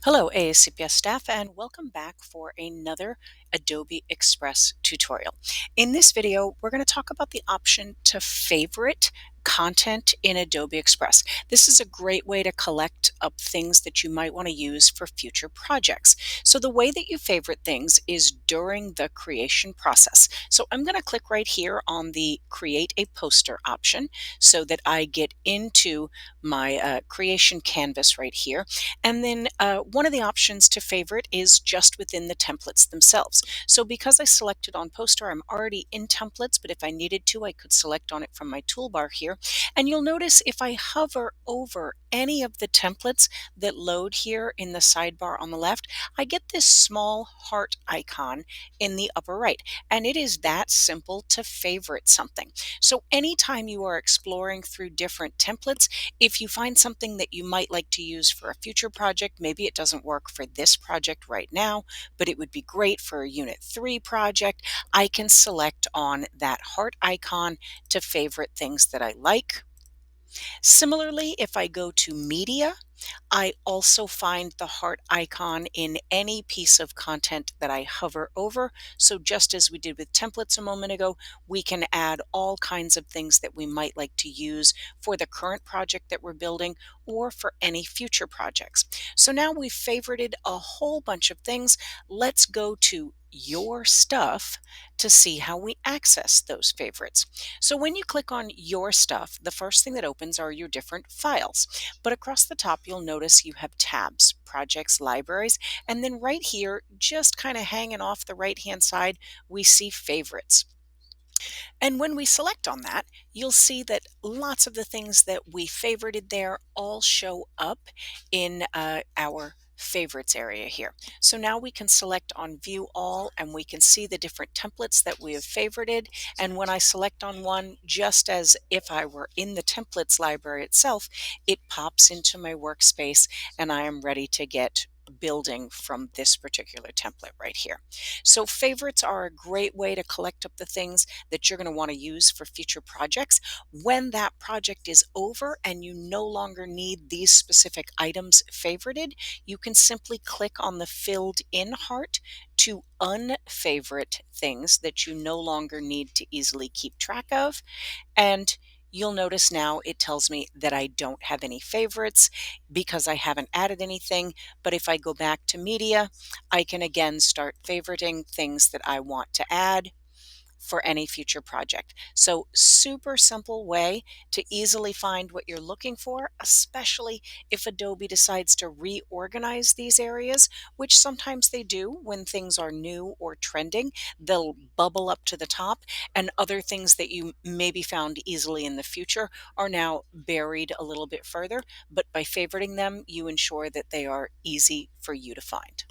Hello, ASCPS staff, and welcome back for another Adobe Express tutorial. In this video, we're going to talk about the option to favorite content in Adobe Express. This is a great way to collect up things that you might want to use for future projects. So the way that you favorite things is during the creation process. So I'm going to click right here on the Create a Poster option so that I get into my creation canvas right here. And then one of the options to favorite is just within the templates themselves. So because I selected on poster, I'm already in templates, but if I needed to, I could select on it from my toolbar here. And you'll notice if I hover over any of the templates that load here in the sidebar on the left, I get this small heart icon in the upper right. And it is that simple to favorite something. So anytime you are exploring through different templates, if you find something that you might like to use for a future project, maybe it doesn't work for this project right now, but it would be great for a Unit 3 project, I can select on that heart icon to favorite things that I like. Similarly, if I go to Media, I also find the heart icon in any piece of content that I hover over. So just as we did with templates a moment ago, we can add all kinds of things that we might like to use for the current project that we're building or for any future projects. So now we've favorited a whole bunch of things. Let's go to Your Stuff to see how we access those favorites. So when you click on Your Stuff, the first thing that opens are your different files. But across the top, you'll notice you have tabs, projects, libraries, and then right here, just kind of hanging off the right-hand side, we see favorites. And when we select on that, you'll see that lots of the things that we favorited there all show up in our favorites area here. So now we can select on view all and we can see the different templates that we have favorited. And when I select on one, just as if I were in the templates library itself, it pops into my workspace and I am ready to get building from this particular template right here. So favorites are a great way to collect up the things that you're going to want to use for future projects. When that project is over and you no longer need these specific items favorited, you can simply click on the filled in heart to unfavorite things that you no longer need to easily keep track of. And you'll notice now it tells me that I don't have any favorites because I haven't added anything. But if I go back to media, I can again start favoriting things that I want to add for any future project. So super simple way to easily find what you're looking for, especially if Adobe decides to reorganize these areas, which sometimes they do when things are new or trending. They'll bubble up to the top, and other things that you maybe found easily in the future are now buried a little bit further. But by favoriting them, you ensure that they are easy for you to find.